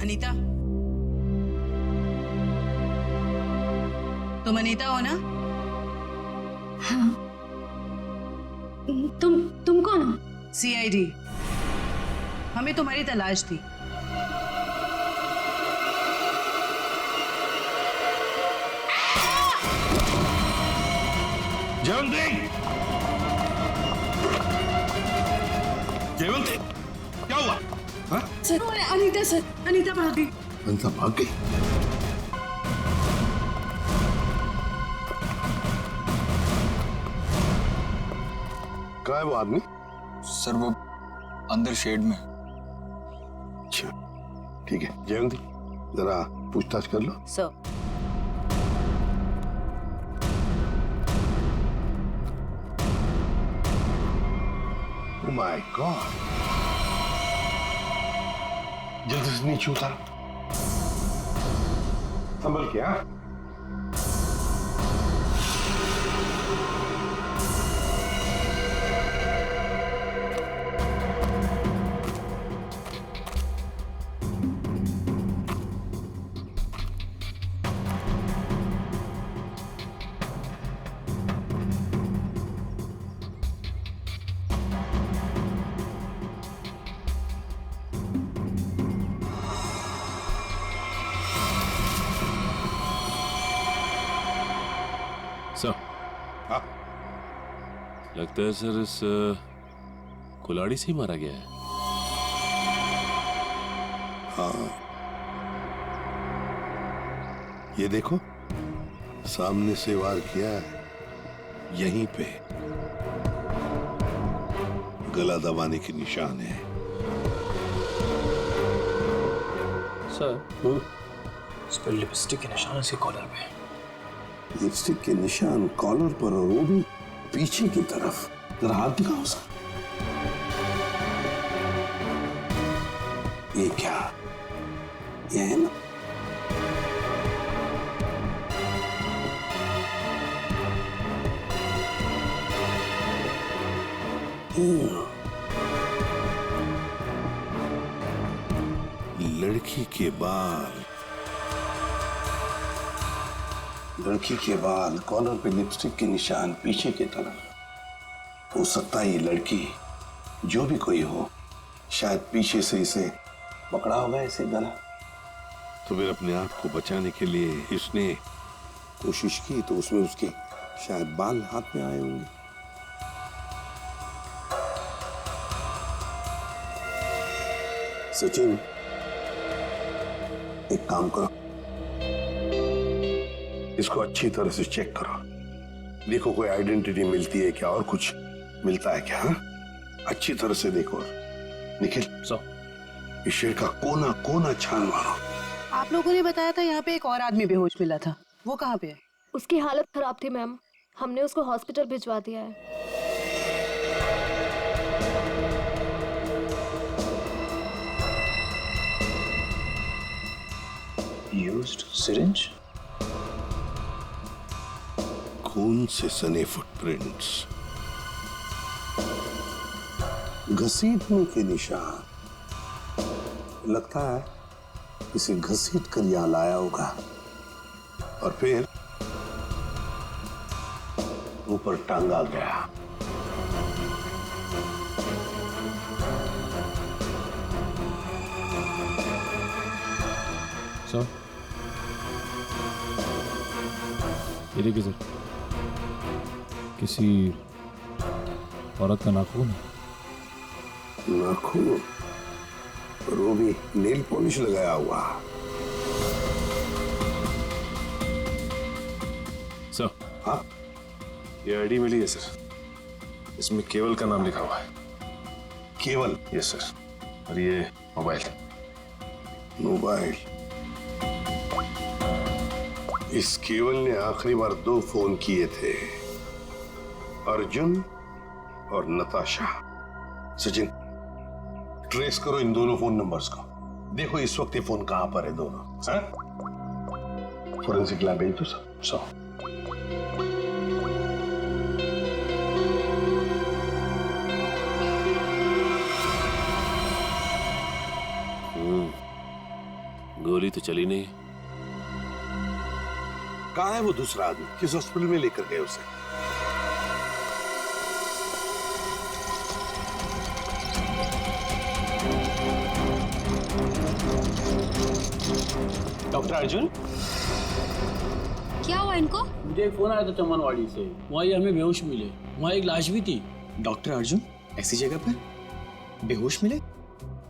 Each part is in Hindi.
अनीता, तुम अनीता हो ना? हाँ। तुम कौन हो? सीआईडी, हमें तुम्हारी तलाश थी। जयवंती, जयवंती, क्या हुआ? हाँ? सर, अनीता सर, अनीता भाग गई। अनीता भाग गई? कहाँ है वो आदमी? सर वो अंदर शेड में। अच्छा, ठीक है। जयवंती, जरा पूछताछ कर लो। सर। Oh my God! जल्दी से नीचे उतारो। संभल के, हाँ? सर, हाँ? लगता है सर इस कुल्हाड़ी से ही मारा गया है। हाँ, ये देखो, सामने से वार किया है, यहीं पे गला दबाने के निशान है। सर, इस पर लिपस्टिक के निशान इसके कॉलर पे। लिपस्टिक के निशान कॉलर पर, और वो भी पीछे की तरफ। जरा हाथ दिखाओ सर। ये क्या? ये है ना? लड़की के बाल, लड़की के बाल, कॉलर पे लिपस्टिक के निशान पीछे की तरफ। हो सकता है ये लड़की, जो भी कोई हो, शायद पीछे से इसे पकड़ा होगा, ऐसे गला। तो फिर अपने आप को बचाने के लिए इसने कोशिश की, तो उसमें उसके शायद बाल हाथ में आए होंगे। सचिन, एक काम करो, इसको अच्छी तरह से चेक करो। देखो कोई आइडेंटिटी मिलती है क्या, और कुछ मिलता है क्या? हाँ? अच्छी तरह से देखो। निखिल, इस शेर का कोना कोना छान मारो। आप लोगों ने बताया था यहाँ पे एक और आदमी बेहोश मिला था, वो कहाँ पे है? उसकी हालत खराब थी मैम, हमने उसको हॉस्पिटल भिजवा दिया है। Used syringe? खून से सने फुटप्रिंट्स, घसीटने के निशान। लगता है इसे घसीट कर यहां लाया होगा और फिर ऊपर टांगा गया। सर, ये देखिए सर, किसी औरत का नाखून है। नाखून? और वो भी नेल पॉलिश लगाया हुआ। सर, हाँ? ये आईडी मिली है सर, इसमें केवल का नाम लिखा हुआ है। केवल? यस सर, और ये मोबाइल। मोबाइल? इस केवल ने आखिरी बार 2 फोन किए थे, अर्जुन और नताशा। सचिन, ट्रेस करो इन दोनों फोन नंबर्स को। देखो इस वक्त ये फोन कहां पर है दोनों। फोरेंसिक लैब भेज दो सर। गोली तो चली नहीं। कहाँ है वो दूसरा आदमी? किस हॉस्पिटल में लेकर गए उसे? डॉक्टर अर्जुन, क्या हुआ इनको? मुझे एक फोन आया था चमनवाड़ी से, वहाँ ये हमें बेहोश मिले, वहाँ एक लाश भी थी। डॉक्टर अर्जुन ऐसी जगह पर बेहोश मिले?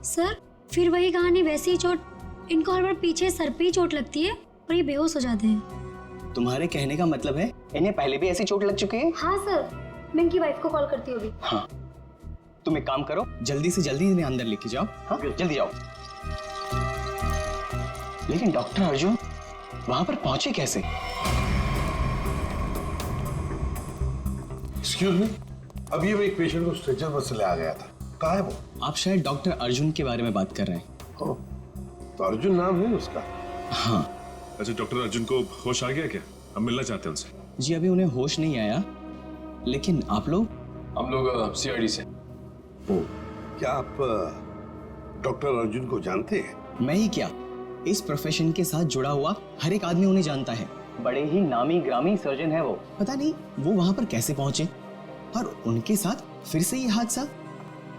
सर फिर वही कहानी, वैसी ही चोट। इनको हर बार पीछे सर पे ही चोट लगती है और ये बेहोश हो जाते हैं। तुम्हारे कहने का मतलब है इन्हें पहले भी ऐसी चोट लग चुकी है? हाँ सर, मैं इनकी वाइफ को कॉल करती हूँ अभी। हाँ, तुम एक काम करो, जल्दी से जल्दी इन्हें अंदर लेके जाओ। हाँ, जल्दी जाओ। लेकिन डॉक्टर अर्जुन वहां पर पहुंचे कैसे? एक्सक्यूज मी, अभी मैं एक पेशेंट को स्ट्रेचर पर से ले आ गया था। कहाँ है वो? आप शायद डॉक्टर अर्जुन के बारे में बात कर रहे हैं। ओह, तो अर्जुन नाम है उसका? हाँ अच्छा, डॉक्टर अर्जुन को होश आ गया क्या? हम मिलना चाहते हैं उनसे। जी, अभी उन्हें होश नहीं आया। लेकिन आप लोग? हम लोग सीआईडी से। क्या आप डॉक्टर अर्जुन को जानते हैं? मैं ही क्या, इस प्रोफेशन के साथ जुड़ा हुआ हर एक आदमी उन्हें जानता है। बड़े ही नामी ग्रामी सर्जन है वो। पता नहीं वो वहां पर कैसे पहुंचे और उनके साथ फिर से ये हादसा।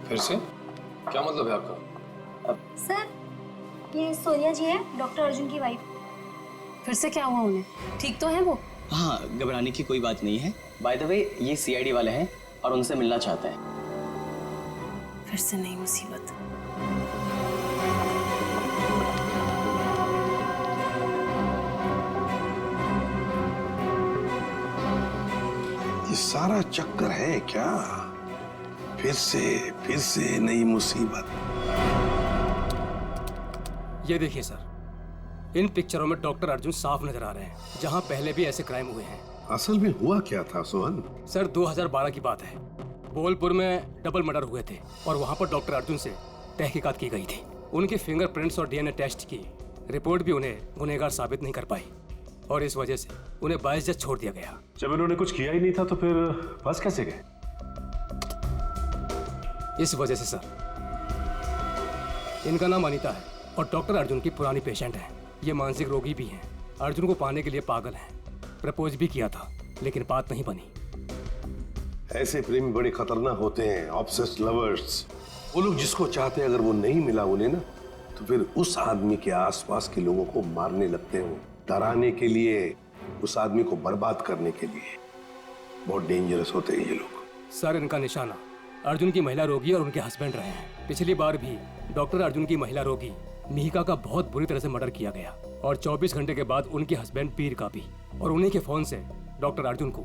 फिर से? क्या मतलब है आपका? सर ये सोनिया जी है, डॉक्टर अर्जुन की वाइफ। फिर से क्या हुआ उन्हें? ठीक तो है वो? हाँ, घबराने की कोई बात नहीं है। बाय द वे ये सीआईडी वाले हैं और उनसे मिलना चाहते हैं। फिर से नई मुसीबत। ये सारा चक्कर है क्या? फिर से नई मुसीबत। ये देखिए सर, इन पिक्चरों में डॉक्टर अर्जुन साफ नजर आ रहे हैं, जहां पहले भी ऐसे क्राइम हुए हैं। असल में हुआ क्या था सोहन? सर 2012 की बात है, बोलपुर में डबल मर्डर हुए थे और वहां पर डॉक्टर अर्जुन से तहकीकात की गई थी। उनके फिंगरप्रिंट्स और डीएनए टेस्ट की रिपोर्ट भी उन्हें गुनहगार साबित नहीं कर पाई और इस वजह से उन्हें बाइज्जत छोड़ दिया गया। जब इन्होंने कुछ किया ही नहीं था तो फिर फंस कैसे गए? इस वजह से सर, इनका नाम अनीता है और डॉक्टर अर्जुन की पुरानी पेशेंट है। ये मानसिक रोगी भी हैं, अर्जुन को पाने के लिए पागल हैं। प्रपोज भी किया था लेकिन बात नहीं बनी। ऐसे प्रेमी बड़े खतरनाक होते हैं, ऑब्सेस्ड लवर्स। वो लोग जिसको चाहते हैं अगर वो नहीं मिला उन्हें ना, तो फिर उस आदमी के आसपास के लोगों को मारने लगते हैं, डराने के लिए, उस आदमी को बर्बाद करने के लिए। बहुत डेंजरस होते हैं ये लोग। सर इनका निशाना अर्जुन की महिला रोगी और उनके हस्बैंड रहे हैं। पिछली बार भी डॉक्टर अर्जुन की महिला रोगी मिहिका का बहुत बुरी तरह से मर्डर किया गया और 24 घंटे के बाद उनके हस्बैंड पीर का भी, और उन्हीं के फोन से डॉक्टर अर्जुन को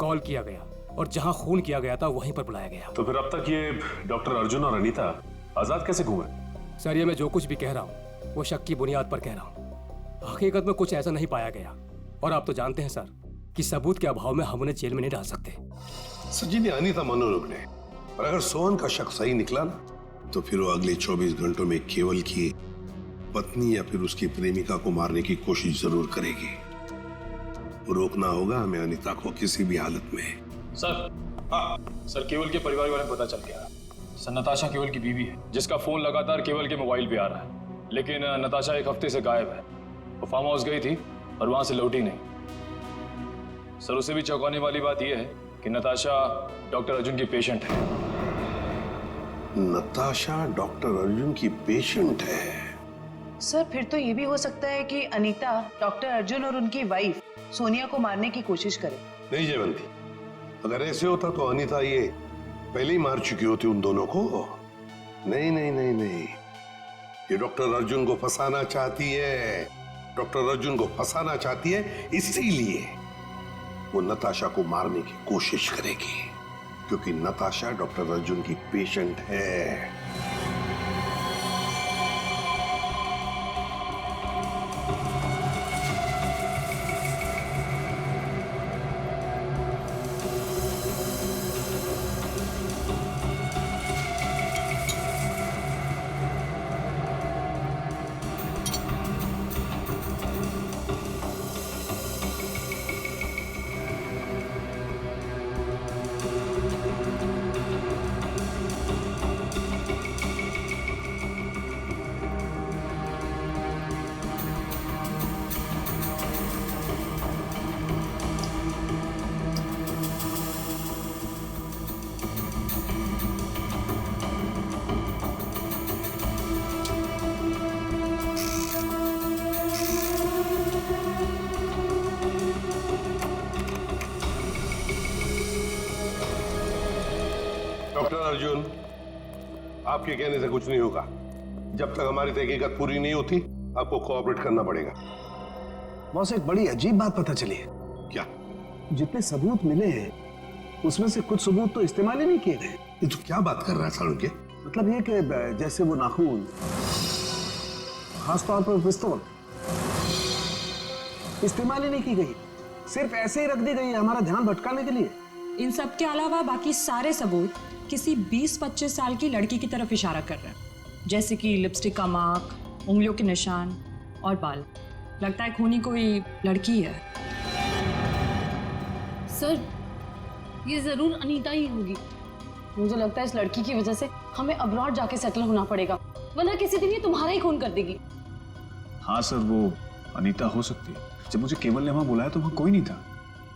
कॉल किया गया और जहां खून किया गया था वहीं पर बुलाया गया। तो फिर अब तक ये डॉक्टर अर्जुन और अनीता आजाद कैसे घूमे? सर ये मैं जो कुछ भी कह रहा हूँ वो शक की बुनियाद पर कह रहा हूँ। हकीकत में कुछ ऐसा नहीं पाया गया और आप तो जानते हैं सर कि सबूत के अभाव में हम उन्हें जेल में नहीं डाल सकते। सचिन, अनीता मनोरोग ने, और अगर सोहन का शक सही निकला ना, तो फिर वो अगले 24 घंटों में केवल की पत्नी या फिर उसकी प्रेमिका को मारने की कोशिश जरूर करेगी। रोकना होगा हमें अनीता को किसी भी हालत में। सर, हाँ सर, केवल के परिवार वाले को पता चल गया। सर नताशा केवल की बीवी है जिसका फोन लगातार केवल के मोबाइल पे आ रहा है, लेकिन नताशा एक हफ्ते से गायब है। वो फार्म हाउस गई थी और वहां से लौटी नहीं। सर उसे भी चौंकाने वाली बात यह है कि नताशा डॉक्टर अर्जुन की पेशेंट है। नताशा डॉक्टर अर्जुन की पेशेंट है? सर फिर तो ये भी हो सकता है कि अनीता डॉक्टर अर्जुन और उनकी वाइफ सोनिया को मारने की कोशिश करे। नहीं जयवंती, अगर ऐसे होता तो अनीता ये पहले ही मार चुकी होती उन दोनों को। नहीं नहीं नहीं नहीं, ये डॉक्टर अर्जुन को फंसाना चाहती है। डॉक्टर अर्जुन को फंसाना चाहती है, इसीलिए वो नताशा को मारने की कोशिश करेगी, क्योंकि नताशा डॉक्टर अर्जुन की पेशेंट है। आपके कहने से कुछ नहीं होगा। जब तक हमारी तहकीकात पूरी नहीं होती आपको कोऑपरेट करना पड़ेगा। बॉस, एक बड़ी अजीब बात पता चली है। क्या? जितने सबूत मिले हैं उसमें से कुछ सबूत तो इस्तेमाल ही नहीं किए गए। ये तो क्या बात कर रहा है सालुंके? मतलब ये कि जैसे वो नाखून, खासतौर पर पिस्तौल, इस्तेमाल ही नहीं की गई, सिर्फ ऐसे ही रख दी गई है हमारा ध्यान भटकाने के लिए। इन सब के अलावा बाकी सारे सबूत किसी 20-25 साल की लड़की की तरफ इशारा कर रहे हैं, जैसे कि लिपस्टिक का मार्क, उंगलियों के निशान और बाल। लगता है खूनी कोई लड़की है। सर, ये जरूर अनीता ही होगी। मुझे लगता है इस लड़की की वजह से हमें अब्रॉड जाके सेटल होना पड़ेगा, वरना किसी दिन ये तुम्हारा ही खून कर देगी। हाँ सर, वो अनीता हो सकती है। जब मुझे केवल ने वहां बुलाया तो वहां कोई नहीं था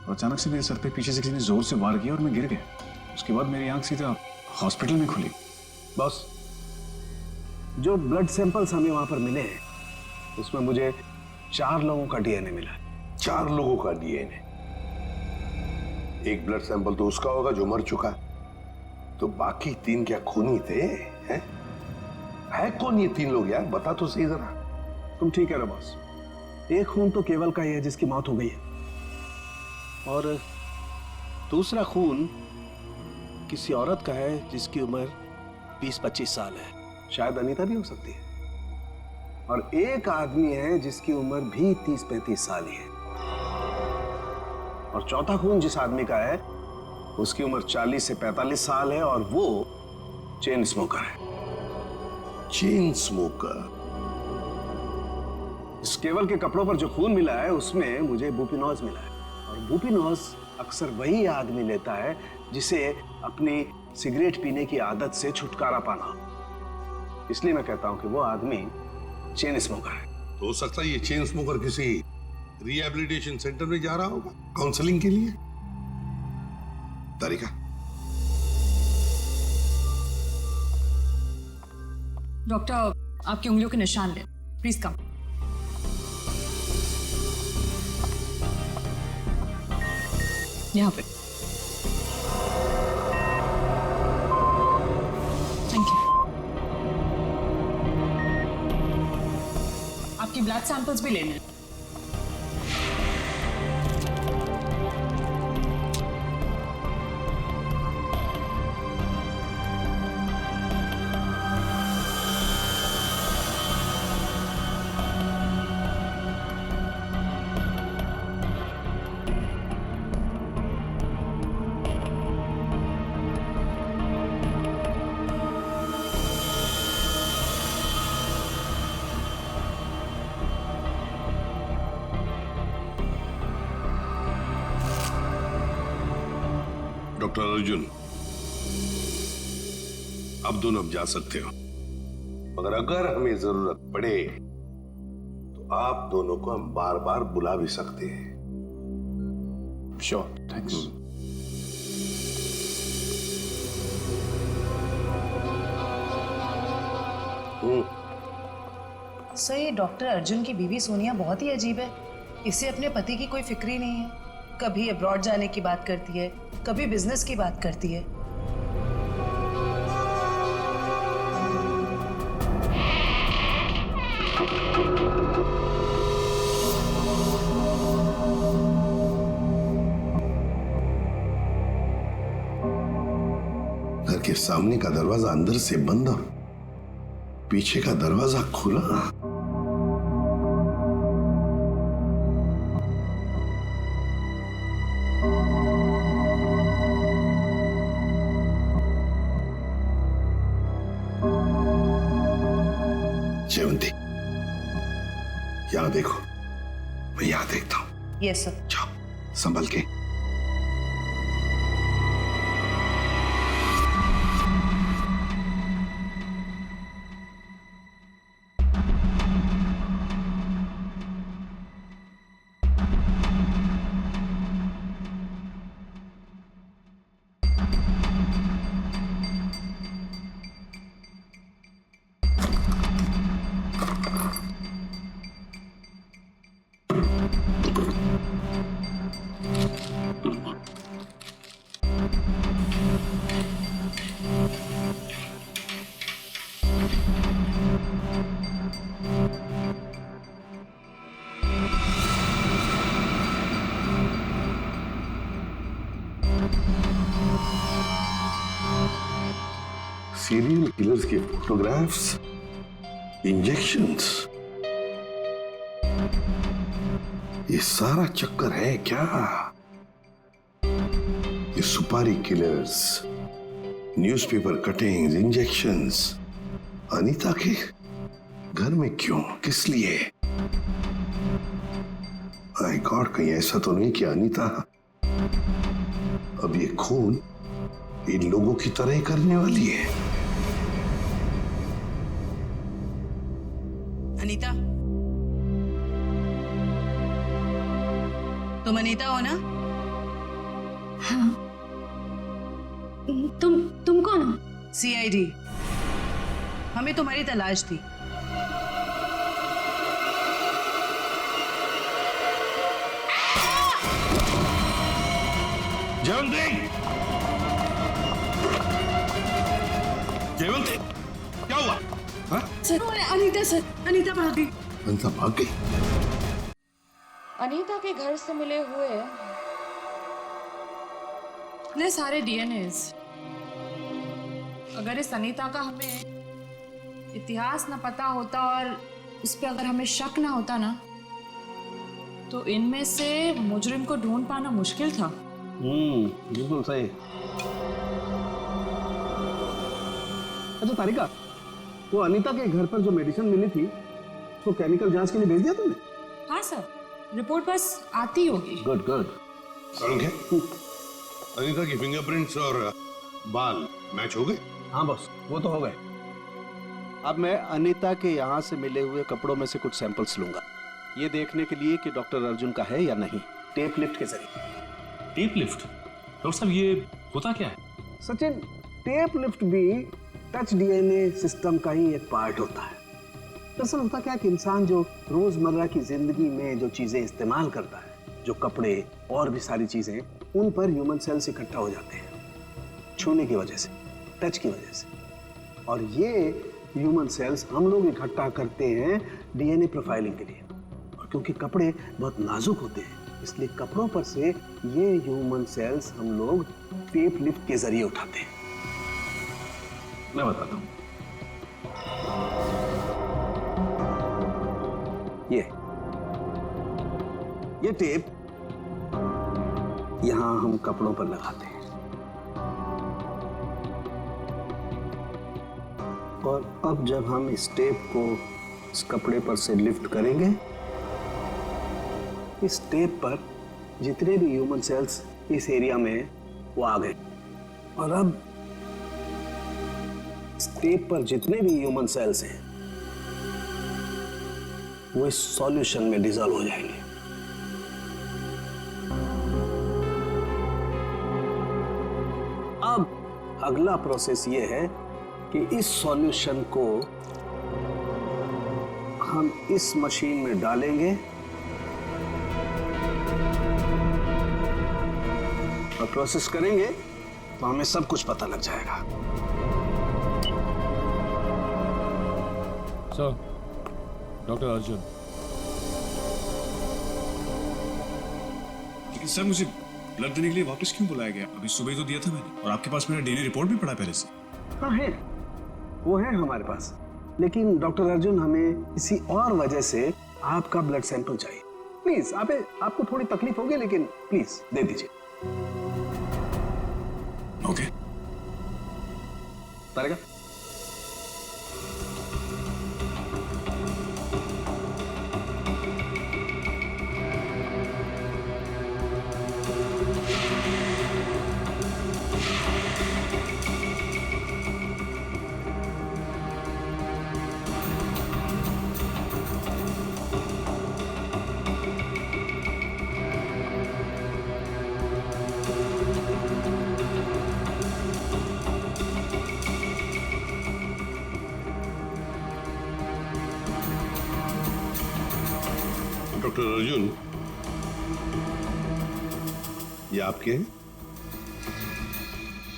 और अचानक से मेरे सर पे पीछे से किसी ने जोर से वार किया और मैं गिर गया। उसके बाद मेरी आंख सीधा हॉस्पिटल में खुली। बॉस, जो ब्लड सैंपल्स हमें वहां पर मिले हैं उसमें मुझे 4 लोगों का डीएनए मिला है। 4 लोगों का डीएनए? एक ब्लड सैंपल तो उसका होगा जो मर चुका, तो बाकी 3 क्या खूनी थे? हैं? है कौन ये 3 लोग यार? बता तो सही जरा। तुम ठीक कह रहे हो बॉस, एक खून तो केवल का ही है जिसकी मौत हो गई है, और दूसरा खून किसी औरत का है जिसकी उम्र 20-25 साल है, शायद अनीता भी हो सकती है, और एक आदमी है जिसकी उम्र भी 30-35 साल ही है, और चौथा खून जिस आदमी का है उसकी उम्र 40 से 45 साल है और वो चेन स्मोकर है। Chain smoker? इस केवल के कपड़ों पर जो खून मिला है उसमें मुझे बुपिनोज मिला है, और बुपिनोज अक्सर वही आदमी लेता है जिसे अपनी सिगरेट पीने की आदत से छुटकारा पाना। इसलिए मैं कहता हूं कि वो आदमी चेन स्मोकर है। तो हो सकता है ये चेन स्मोकर किसी रिहैबिलिटेशन सेंटर में जा रहा होगा काउंसलिंग के लिए। तारिका, डॉक्टर, आपकी उंगलियों के निशान ले, प्लीज कम। यहाँ पे। Thank you. आपकी ब्लड सैंपल्स भी लेने हैं। डॉक्टर अर्जुन, अब दोनों अब जा सकते हो, मगर अगर हमें जरूरत पड़े तो आप दोनों को हम बार बार बुला भी सकते हैं। Sure, thanks. सर, ये डॉक्टर अर्जुन की बीवी सोनिया बहुत ही अजीब है। इसे अपने पति की कोई फिक्र ही नहीं है। कभी अब्रॉड जाने की बात करती है, कभी बिजनेस की बात करती है। घर के सामने का दरवाजा अंदर से बंद और पीछे का दरवाजा खुला। जयवंती, यहां देखो, मैं यहां देखता हूं। Yes sir. जाओ, संभल के। सीरियल किलर्स के फोटोग्राफ्स, इंजेक्शंस, ये सारा चक्कर है क्या? ये सुपारी killers, newspaper cuttings, injections Anita के घर में क्यों, किस लिए? माय गॉड, कहीं ऐसा तो नहीं कि अनीता अब ये खून इन लोगों की तरह ही करने वाली है? अनीता, तुम अनीता हो ना? हाँ। तुम कौन हो? CID, हमें तुम्हारी तलाश थी। जयवंत, क्या हुआ? हाँ? सर, अनीता सर, अनीता भाग गई। अनीता भाग गई? अनीता के घर से मिले हुए इतने सारे DNAs, अगर इस अनीता का हमें इतिहास न पता होता और उस पर अगर हमें शक ना होता ना, तो इनमें से मुजरिम को ढूंढ पाना मुश्किल था। बिल्कुल सही। अच्छा तारिका, वो अनीता के घर पर जो मेडिसिन मिली थी उसको केमिकल जांच के लिए भेज दिया तुमने? हाँ सर, रिपोर्ट बस आती होगी। Good good. अनीता की फिंगरप्रिंट्स और बाल मैच हो गए? हाँ बॉस, वो तो हो गए। अब मैं अनीता के यहाँ से मिले हुए कपड़ों में से कुछ सैंपल्स लूंगा, ये देखने के लिए कि डॉक्टर अर्जुन का है या नहीं, टेप लिफ्ट के जरिए। Tape lift? डॉक्टर साहब ये होता क्या है? सचिन, टेप लिफ्ट भी टच DNA सिस्टम का ही एक पार्ट होता है। दरअसल होता क्या कि इंसान जो रोजमर्रा की जिंदगी में जो चीजें इस्तेमाल करता है, जो कपड़े और भी सारी चीजें, उन पर ह्यूमन सेल्स इकट्ठा हो जाते हैं छूने की वजह से, टच की वजह से। और ये ह्यूमन सेल्स हम लोग इकट्ठा करते हैं DNA प्रोफाइलिंग के लिए। और क्योंकि कपड़े बहुत नाजुक होते हैं, इसलिए कपड़ों पर से ये ह्यूमन सेल्स हम लोग टेप लिफ्ट के जरिए उठाते हैं। मैं बताता हूं। ये टेप यहां हम कपड़ों पर लगाते हैं और अब जब हम इस टेप को इस कपड़े पर से लिफ्ट करेंगे, इस टेप पर जितने भी ह्यूमन सेल्स इस एरिया में वो आ गए। और अब इस टेप पर जितने भी ह्यूमन सेल्स हैं वो इस सॉल्यूशन में डिसॉल्व हो जाएंगे। अब अगला प्रोसेस ये है कि इस सॉल्यूशन को हम इस मशीन में डालेंगे और प्रोसेस करेंगे तो हमें सब कुछ पता लग जाएगा। Sir, doctor Arjun. लेकिन सर, मुझे ब्लड देने के लिए वापस क्यों बुलाया गया? अभी सुबह तो दिया था मैंने, और आपके पास मेरा DNA रिपोर्ट भी पड़ा पहले से। हाँ है, वो है हमारे पास, लेकिन डॉक्टर अर्जुन हमें किसी और वजह से आपका ब्लड सैंपल चाहिए। प्लीज, आपको थोड़ी तकलीफ होगी, लेकिन प्लीज दे दीजिए। ओके। तारिका, डॉक्टर अर्जुन, ये आपके हैं?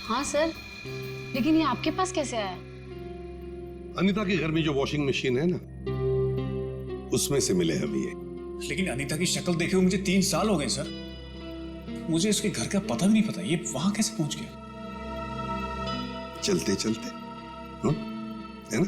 हाँ सर, लेकिन ये आपके पास कैसे आया? अनीता के घर में जो वॉशिंग मशीन है ना, उसमें से मिले हमें ये। लेकिन अनीता की शक्ल देखे हुए मुझे 3 साल हो गए सर। मुझे इसके घर का पता भी नहीं पता, ये वहां कैसे पहुंच गया? चलते चलते है ना?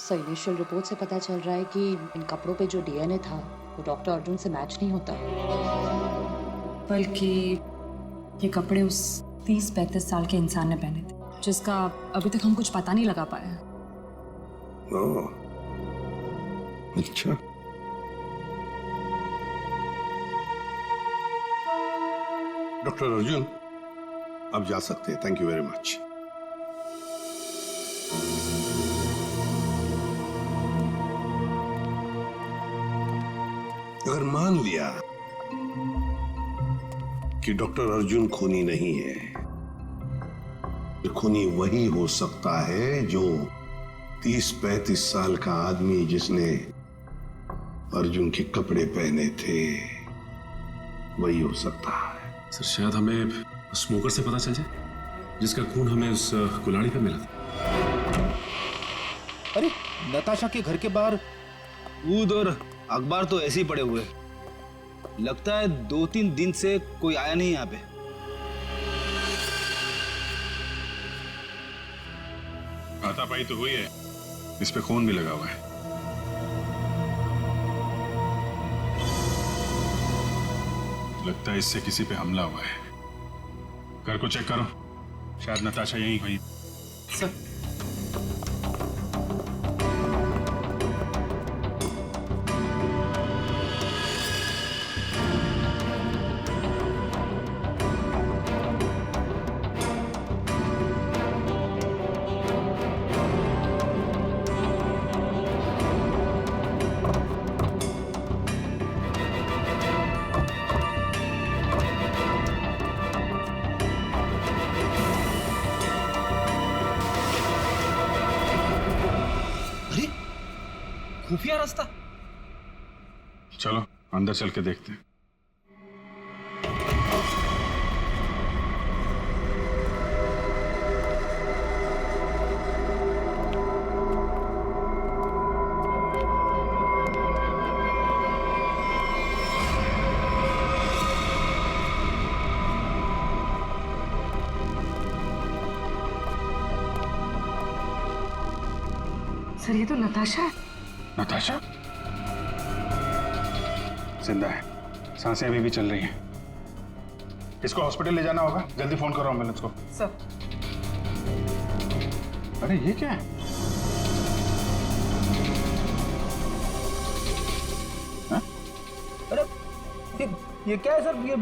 सर इनिशियल रिपोर्ट से पता चल रहा है कि इन कपड़ों पे जो डीएनए था वो डॉक्टर अर्जुन से मैच नहीं होता, बल्कि ये कपड़े उस 30-35 साल के इंसान ने पहने थे, जिसका अभी तक हम कुछ पता नहीं लगा पाए। ओह, अच्छा। डॉक्टर अर्जुन, आप जा सकते हैं। Thank you very much. अगर मान लिया कि डॉक्टर अर्जुन खूनी नहीं है, तो खूनी वही हो सकता है जो 30-35 साल का आदमी जिसने अर्जुन के कपड़े पहने थे, वही हो सकता है। सर शायद हमें स्मोकर से पता चल जाए, जिसका खून हमें उस कुल्हाड़ी पे मिला था। अरे नताशा के घर के बाहर दूध और अखबार तो ऐसे ही पड़े हुए, लगता है 2-3 दिन से कोई आया नहीं यहाँ पे। हाथापाई तो हुई है, इस पे खून भी लगा हुआ है। लगता है इससे किसी पे हमला हुआ है। घर को चेक करो, शायद नताशा यहीं हुई। सर खुफिया रास्ता। चलो अंदर चल के देखते हैं। सर ये तो नताशा है। नताशा जिंदा है, सांसें अभी भी चल रही हैं। इसको हॉस्पिटल ले जाना होगा, जल्दी फोन करो एम्बुलेंस को। सर अरे ये क्या है? हा? अरे ये क्या है सर? ये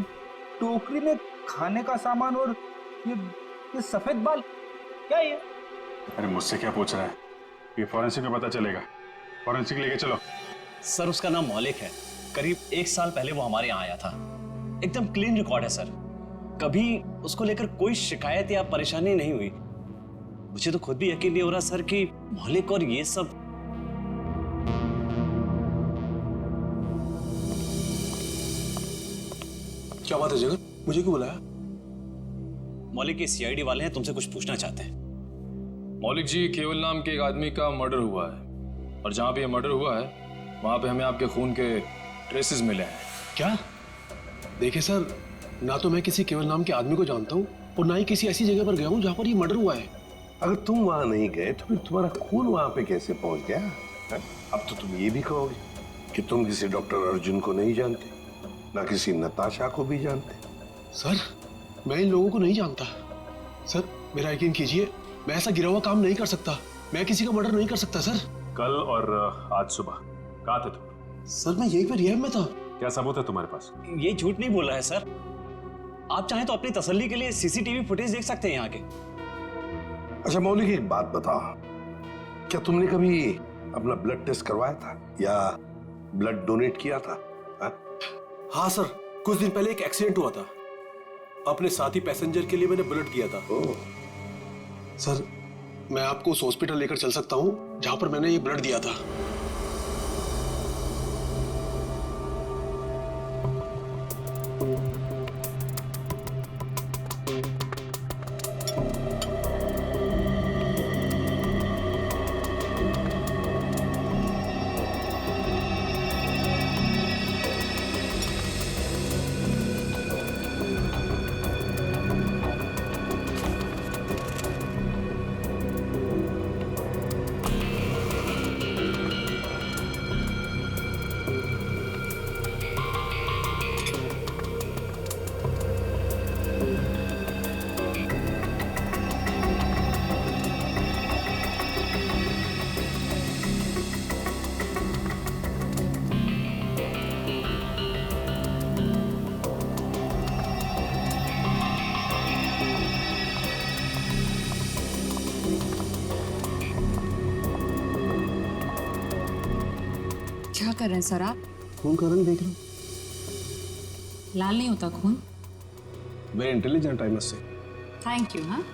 टोकरी में खाने का सामान और ये सफेद बाल क्या है ये? अरे मुझसे क्या पूछ रहा है? ये फॉरेंसिक में पता चलेगा। फॉरेंसिक लेके चलो। सर उसका नाम मौलिक है, करीब 1 साल पहले वो हमारे यहाँ आया था। एकदम क्लीन रिकॉर्ड है सर, कभी उसको लेकर कोई शिकायत या परेशानी नहीं हुई। मुझे तो खुद भी यकीन नहीं हो रहा सर कि मौलिक और ये सब। क्या बात है जगत, मुझे क्यों बुलाया? मौलिक के सीआईडी वाले हैं, तुमसे कुछ पूछना चाहते हैं। मौलिक जी, केवल नाम के एक आदमी का मर्डर हुआ है और जहां पे ये मर्डर हुआ है वहां पे हमें आपके खून के ट्रेसेस मिले हैं। क्या? देखिए सर, ना तो मैं किसी केवल नाम के आदमी को जानता हूँ और ना ही किसी ऐसी जगह पर गया हूँ जहाँ पर ये मर्डर हुआ है। अगर तुम वहां नहीं गए तो फिर तुम्हारा खून वहां पे कैसे पहुंच गया? अब तो तुम ये भी कहोगे कि तुम किसी डॉक्टर अर्जुन को नहीं जानते। ना किसी नताशा को भी जानते। सर मैं इन लोगों को नहीं जानता। सर मेरा यकीन कीजिए, मैं ऐसा गिरा हुआ काम नहीं कर सकता। मैं किसी का मर्डर नहीं कर सकता सर। कल और आज सुबह कहाँ थे तुम? सर मैं यहीं पे रिहैब में था। क्या सबूत है तुम्हारे पास? ये झूठ नहीं बोल रहा है सर। आप चाहें तो अपनी तसल्ली के लिए सीसीटीवी फुटेज देख सकते हैं यहाँ के। अच्छा मौलिक, एक बात बताओ, क्या तुमने कभी अपना ब्लड टेस्ट करवाया था या ब्लड डोनेट किया था? हाँ सर, कुछ दिन पहले एक एक्सीडेंट हुआ था। अपने साथी पैसेंजर के लिए मैंने ब्लड किया था। सर मैं आपको उस हॉस्पिटल लेकर चल सकता हूँ जहां पर मैंने ये ब्लड दिया था। क्या कर रहे हैं सर आप? खून का रंग देख रहा हूँ। लाल नहीं होता खून। Very intelligent I must say. Thank you. हाँ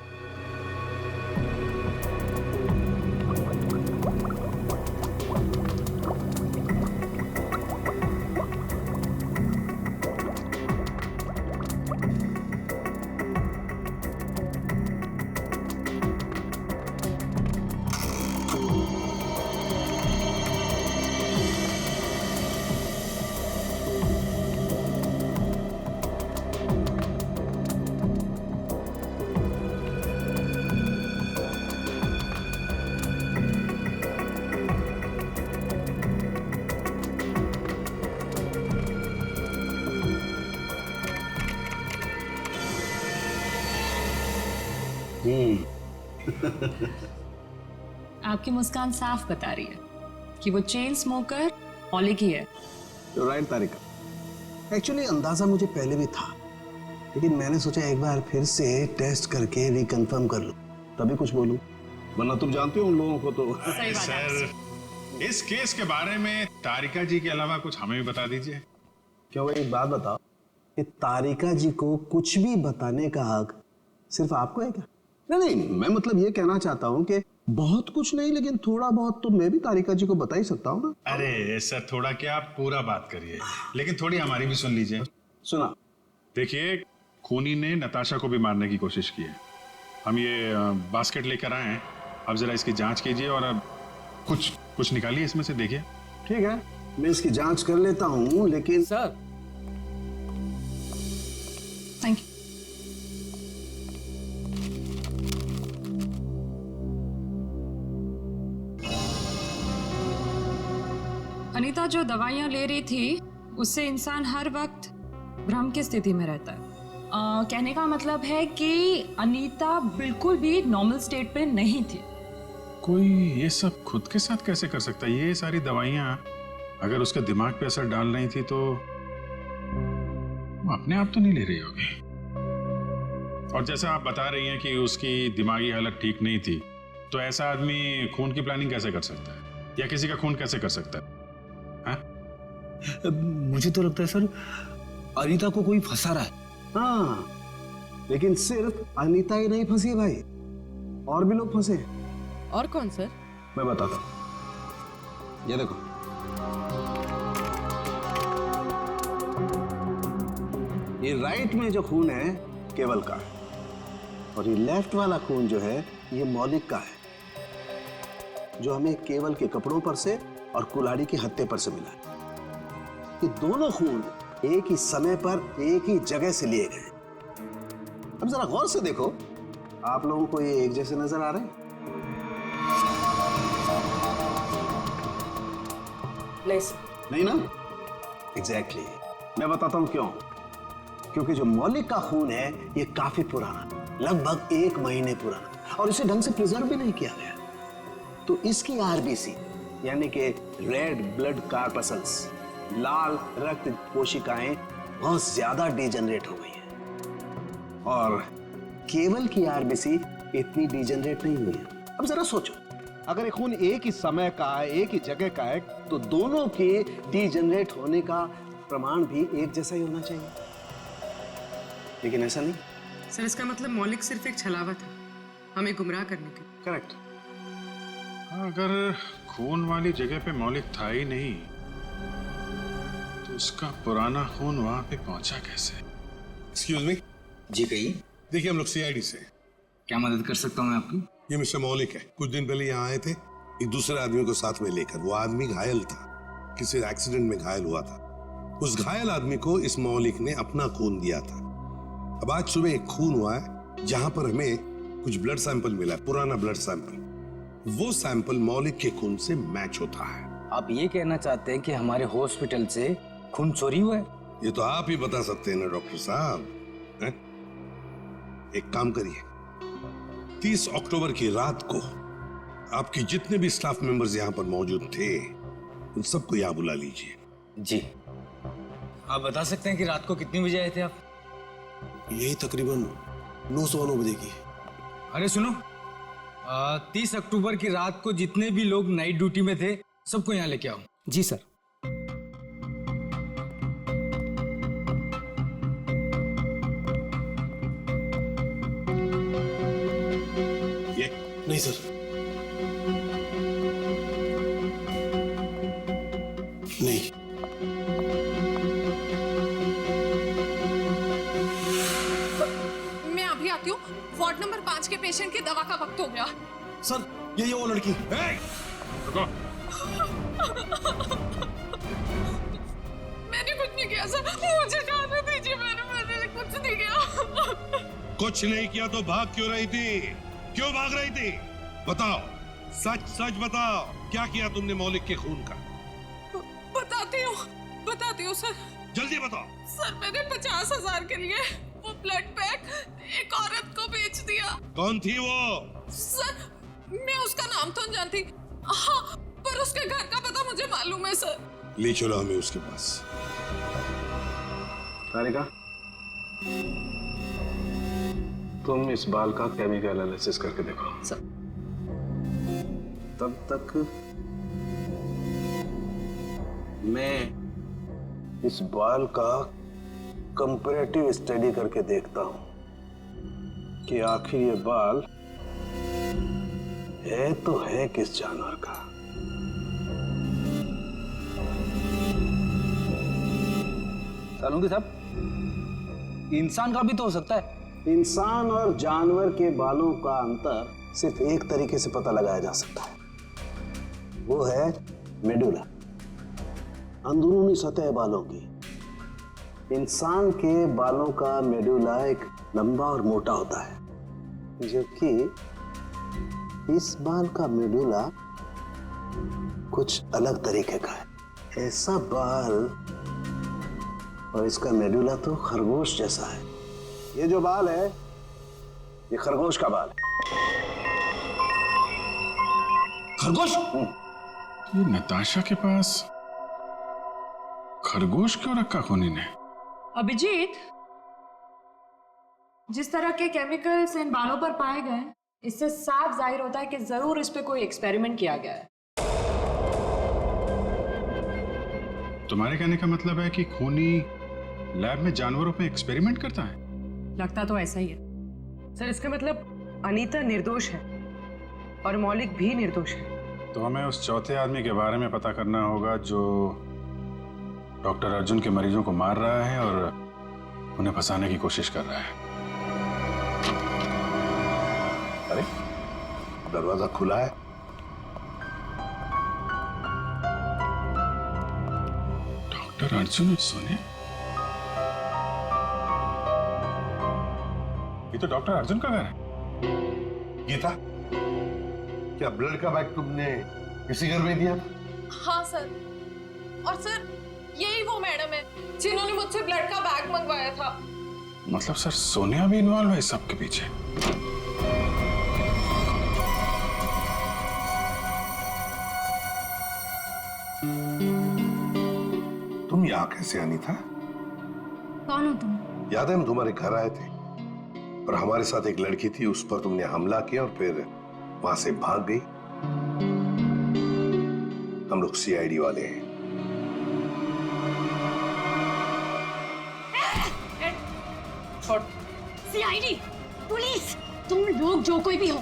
आपकी मुस्कान साफ बता रही है कि वो चेन स्मोकर मौलिक ही है। राइट तारिका, एक्चुअली अंदाजा मुझे पहले भी था, लेकिन मैंने सोचा एक बार फिर से टेस्ट करके रिकंफर्म कर लूं, तभी कुछ बोलूं, वरना तुम जानते हो उन लोगों को तो। सर इस केस के बारे में तारिका जी के अलावा कुछ हमें भी बता दीजिए। क्यों भाई, एक बात बताओ कि तारिका जी को कुछ भी बताने का हक सिर्फ आपको है क्या? नहीं, मैं मतलब ये कहना चाहता हूँ कि बहुत कुछ नहीं, लेकिन थोड़ा बहुत तो मैं भी तारिका जी को बता ही सकता हूँ ना। अरे सर थोड़ा क्या, आप पूरा बात करिए, लेकिन थोड़ी हमारी भी सुन लीजिए। सुना। देखिए, खूनी ने नताशा को भी मारने की कोशिश की है। हम ये बास्केट लेकर आए हैं, अब जरा इसकी जांच कीजिए और अब कुछ निकालिए इसमें से, देखिए। ठीक है, मैं इसकी जांच कर लेता हूँ, लेकिन सर थैंक यू। अनीता जो दवाइयाँ ले रही थी उससे इंसान हर वक्त भ्रम की स्थिति में रहता है। कहने का मतलब है कि अनीता बिल्कुल भी नॉर्मल स्टेट पे नहीं थी। कोई ये सब खुद के साथ कैसे कर सकता है? ये सारी दवाइयाँ अगर उसके दिमाग पे असर डाल रही थी तो वो अपने आप तो नहीं ले रही होगी। और जैसा आप बता रही हैं कि उसकी दिमागी हालत ठीक नहीं थी, तो ऐसा आदमी खून की प्लानिंग कैसे कर सकता है या किसी का खून कैसे कर सकता है? मुझे तो लगता है सर अनीता को कोई फंसा रहा है। हाँ, लेकिन सिर्फ अनीता ही नहीं फंसी भाई, और भी लोग फंसे। और कौन सर? मैं बताता हूं, ये देखो, ये राइट में जो खून है केवल का है, और ये लेफ्ट वाला खून जो है ये मौलिक का है, जो हमें केवल के कपड़ों पर से और कुल्हाड़ी के हत्थे पर से मिला है। ये दोनों खून एक ही समय पर एक ही जगह से लिए गए। अब जरा गौर से देखो, आप लोगों को ये एक जैसे नजर आ रहे हैं? नहीं ना? एग्जैक्टली। मैं बताता हूं क्यों। क्योंकि जो मौलिक का खून है ये काफी पुराना, लगभग 1 महीने पुराना, और इसे ढंग से प्रिजर्व भी नहीं किया गया। तो इसकी आरबीसी यानी कि रेड ब्लड कार्पसल्स, लाल रक्त कोशिकाएं बहुत ज्यादा डिजेनरेट हो गई हैं, और केवल की आरबीसी इतनी डिजेनरेट नहीं हुई है। अब जरा सोचो, अगर ये खून एक ही समय का है, एक ही जगह का है, तो दोनों के डिजेनरेट होने का प्रमाण भी एक जैसा ही होना चाहिए, लेकिन ऐसा नहीं। सर इसका मतलब मौलिक सिर्फ एक छलावा था हमें गुमराह करने के। करेक्ट। अगर खून वाली जगह पे मौलिक था ही नहीं तो उसका पुराना खून वहां पे पहुंचा कैसे? Excuse me. जी कहिए। देखिए हम लोग सीआईडी से। क्या मदद कर सकता हूँ मैं आपकी? ये मिस्टर मौलिक है। कुछ दिन पहले यहाँ आए थे एक दूसरे आदमी को साथ में लेकर। वो आदमी घायल था, किसी एक्सीडेंट में घायल हुआ था। उस घायल आदमी को इस मौलिक ने अपना खून दिया था। अब आज सुबह एक खून हुआ है जहां पर हमें कुछ ब्लड सैंपल मिला, पुराना ब्लड सैंपल। वो सैंपल मौलिक के खून से मैच होता है। आप ये कहना चाहते हैं कि हमारे हॉस्पिटल से खून चोरी हुआ है? ये तो आप ही बता सकते हैं ना डॉक्टर साहब। एक काम करिए, 30 अक्टूबर की रात को आपके जितने भी स्टाफ मेंबर्स यहाँ पर मौजूद थे उन सबको यहाँ बुला लीजिए। जी। आप बता सकते हैं कि रात को कितने बजे आए थे आप? यही तकरीबन 9:09 बजे की। अरे सुनो, 30 अक्टूबर की रात को जितने भी लोग नाइट ड्यूटी में थे सबको यहाँ लेके आओ। जी सर। ये नहीं सर, नहीं। मैं अभी आती हूँ। वार्ड नंबर 5 के पेशेंट की दवा का वक्त हो गया। सर ये वो लड़की। मैंने कुछ नहीं किया सर, मुझे जाने दीजिए। मैंने कुछ नहीं किया। कुछ नहीं किया तो भाग क्यों रही थी? क्यों भाग रही थी? बताओ, सच सच बताओ, क्या किया तुमने मौलिक के खून का? बताती हूँ सर। जल्दी बताओ। सर मैंने 50,000 के लिए वो ब्लड पैक एक औरत को बेच दिया। कौन थी वो? सर मैं उसका नाम तो नहीं जानती, हाँ, पर उसके घर का पता मुझे मालूम है सर। ले चलो हमें उसके पास। तारिका, तुम इस बाल का केमिकल एनालिसिस करके देखो। सर। तब तक मैं इस बाल का कंपैरेटिव स्टडी करके देखता हूं कि आखिर ये बाल है तो है किस जानवर का। सालुंगी साहब, इंसान का भी तो हो सकता है। इंसान और जानवर के बालों का अंतर सिर्फ एक तरीके से पता लगाया जा सकता है, वो है मेडुला, अंदरूनी सतह बालों की। इंसान के बालों का मेडुला एक लंबा और मोटा होता है, जबकि इस बाल का मेडुला कुछ अलग तरीके का है। ऐसा बाल और इसका मेडुला तो खरगोश जैसा है। ये जो बाल है ये खरगोश का बाल है। खरगोश? ये नताशा के पास खरगोश क्यों रखा खूनी ने? अभिजीत, जिस तरह के केमिकल्स इन बालों पर पाए गए इससे साफ जाहिर होता है कि जरूर इस पे कोई एक्सपेरिमेंट किया गया है। तुम्हारे कहने का मतलब है कि खूनी लैब में जानवरों पे एक्सपेरिमेंट करता है? लगता तो ऐसा ही है सर। इसका मतलब अनीता निर्दोष है और मौलिक भी निर्दोष है। तो हमें उस चौथे आदमी के बारे में पता करना होगा जो डॉक्टर अर्जुन के मरीजों को मार रहा है और उन्हें फंसाने की कोशिश कर रहा है। अरे दरवाजा खुला है। डॉक्टर अर्जुन सोने, ये तो डॉक्टर अर्जुन का घर है। गीता, क्या ब्लड का बैग तुमने इसी घर में दिया? हाँ सर। और सर यही वो मैडम है जिन्होंने मुझसे ब्लड का बैग मंगवाया था। मतलब सर सोनिया भी इन्वॉल्व है इस सब के पीछे? तुम यहाँ कैसे आनी था? कौन हो तुम? याद है हम तुम्हारे घर आए थे और हमारे साथ एक लड़की थी, उस पर तुमने हमला किया और फिर वहां से भाग गई। हम लोग सीआईडी वाले हैं। सीआईडी, पुलिस, तुम लोग जो कोई भी हो,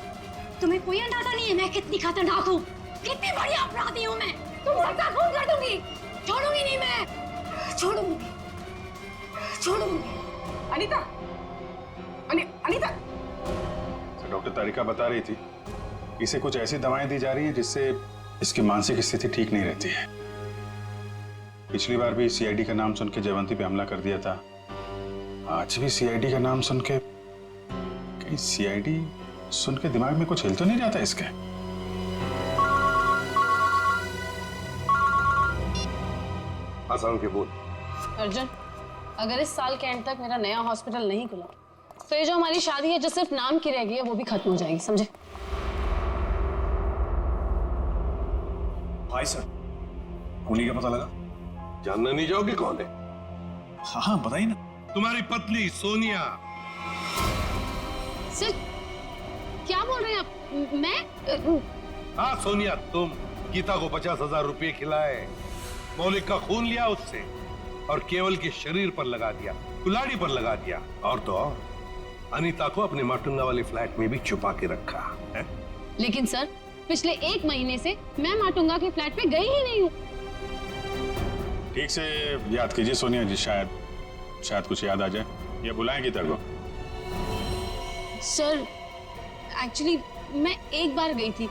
तुम्हें कोई अंदाजा नहीं है मैं कितनी खतरनाक हूँ, कितनी बड़ी अपराधी हूँ मैं। तुम सबका खून कर दूंगी, छोड़ूंगी नहीं मैं, छोड़ूंगी। अनीता, अनीता। डॉक्टर तारिका बता रही थी इसे कुछ ऐसी दवाएं दी जा रही हैं जिससे इसकी मानसिक स्थिति ठीक नहीं रहती है। पिछली बार भी सीआईडी का नाम सुन के जयवंती पे हमला कर दिया था, आज भी सीआईडी का नाम सुन के, कहीं सीआईडी सुन के दिमाग में कुछ हिल तो नहीं जाता इसके? आसान के बोल। अर्जुन, अगर इस साल के एंड तक मेरा नया हॉस्पिटल नहीं खुला तो ये जो हमारी शादी है जो सिर्फ नाम की रह गई है वो भी खत्म हो जाएगी, समझे? भाई सर, खूनी का पता लगा? जानना नहीं चाहोगे कौन है? हाँ हाँ बताइए ना। तुम्हारी पत्नी सोनिया। सर क्या बोल रहे हैं आप? मैं? हाँ सोनिया, तुम गीता को 50,000 रुपए खिलाए, मौलिक का खून लिया उससे और केवल के शरीर पर लगा दिया, कुल्हाड़ी पर लगा दिया, और तो और अनीता को अपने माटुंगा वाले फ्लैट में भी छुपा के रखा है। लेकिन सर पिछले 1 महीने से मैं माटुंगा के फ्लैट पे गई ही नहीं हूँ। ठीक से याद कीजिए सोनिया जी, शायद कुछ याद आ जाए या बुलाएं गीता को। सर एक्चुअली मैं एक बार गई थी,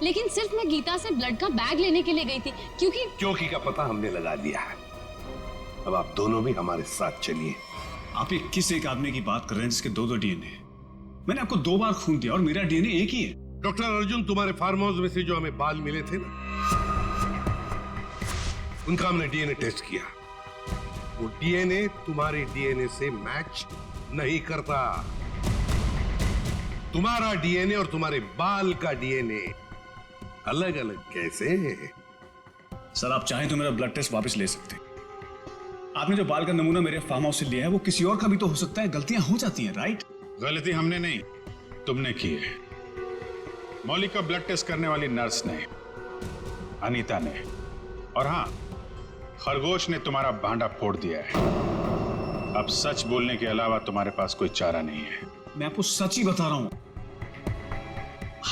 लेकिन सिर्फ मैं गीता से ब्लड का बैग लेने के लिए गई थी, क्योंकि का पता हमने लगा दिया है। अब आप दोनों भी हमारे साथ चलिए। आप ये किस एक आदमी की बात कर रहे हैं जिसके 2 डीएनए? मैंने आपको 2 बार खून दिया और मेरा डीएनए एक ही है। डॉक्टर अर्जुन, तुम्हारे फार्म हाउस में से जो हमें बाल मिले थे ना, उनका हमने डीएनए टेस्ट किया। वो डीएनए तुम्हारे डीएनए से मैच नहीं करता। तुम्हारा डीएनए और तुम्हारे बाल का डीएनए अलग अलग कैसे? सर आप चाहें तो मेरा ब्लड टेस्ट वापस ले सकते हैं। आपने जो बाल का नमूना मेरे फार्म हाउस से लिया है वो किसी और का भी तो हो सकता है। गलतियां हो जाती हैं, राइट? गलती हमने नहीं, तुमने की है। मौलिक का ब्लड टेस्ट करने वाली नर्स ने, अनीता ने, और हाँ, खरगोश ने तुम्हारा भांडा फोड़ दिया है। अब सच बोलने के अलावा तुम्हारे पास कोई चारा नहीं है। मैं आपको सच ही बता रहा हूं।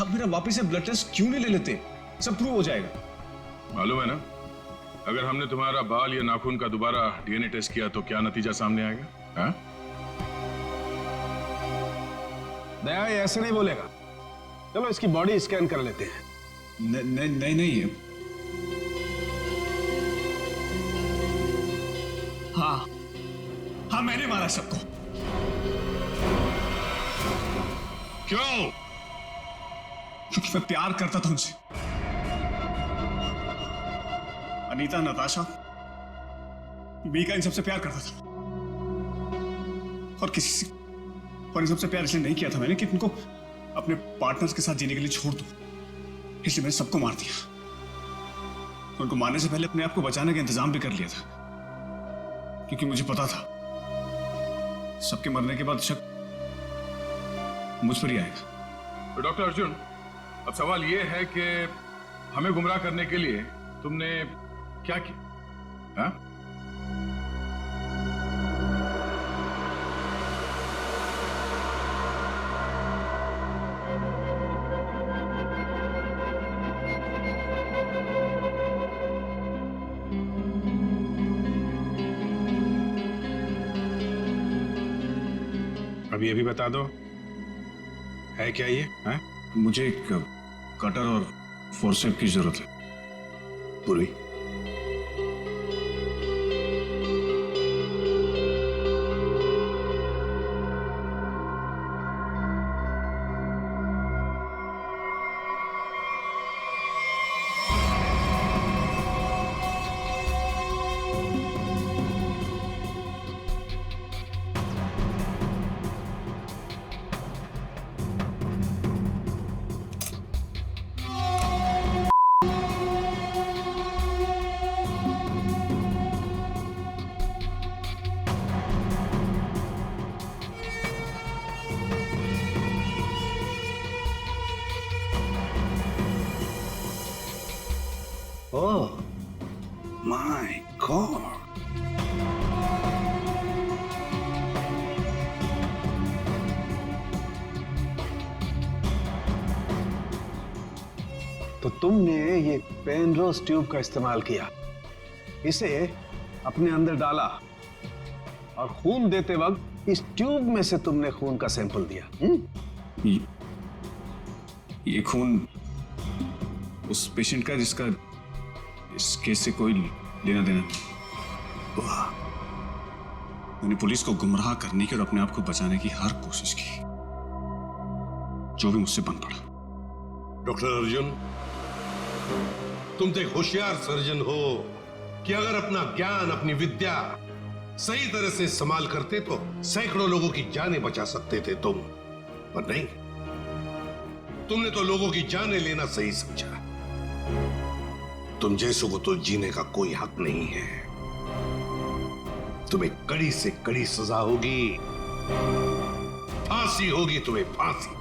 आप मेरा वापस से ब्लड टेस्ट क्यों नहीं ले लेते? सब प्रूव हो जाएगा। मालूम है ना, अगर हमने तुम्हारा बाल या नाखून का दोबारा डीएनए टेस्ट किया तो क्या नतीजा सामने आएगा? हाँ? दया ये ऐसे नहीं बोलेगा। चलो इसकी बॉडी स्कैन कर लेते हैं। नहीं हाँ मैंने मारा सबको। क्यों? क्योंकि मैं प्यार करता था उनसे। अनीता, नताशा, मीका, इन सबसे प्यार करता था। और इन सबसे प्यार इसलिए नहीं किया था मैंने कि इनको अपने पार्टनर्स के साथ जीने के लिए छोड़ दूं। इसलिए मैंने सबको मार दिया। उनको मारने से पहले अपने आप को बचाने का इंतजाम भी कर लिया था, क्योंकि मुझे पता था सबके मरने के बाद शक मुझ पर ही आएगा। तो डॉक्टर अर्जुन, अब सवाल यह है कि हमें गुमराह करने के लिए तुमने क्या किया? हाँ? अब ये भी बता दो, है क्या ये? हाँ? मुझे एक कटर और फोर्सेप की जरूरत है। पूरी तो तुमने ये पेनरोज ट्यूब का इस्तेमाल किया, इसे अपने अंदर डाला और खून देते वक्त इस ट्यूब में से तुमने खून का सैंपल दिया। ये खून उस पेशेंट का जिसका इस केस से कोई लेना देना नहीं। वाह, मैंने पुलिस को गुमराह करने की और अपने आप को बचाने की हर कोशिश की, जो भी मुझसे बन पड़ा। डॉक्टर अर्जुन, तुम तो एक होशियार सर्जन हो कि अगर अपना ज्ञान, अपनी विद्या सही तरह से इस्तेमाल करते तो सैकड़ों लोगों की जानें बचा सकते थे तुम, पर नहीं, तुमने तो लोगों की जानें लेना सही समझा। तुम जैसों को तो जीने का कोई हक नहीं है। तुम्हें कड़ी से कड़ी सजा होगी, फांसी होगी तुम्हें, फांसी।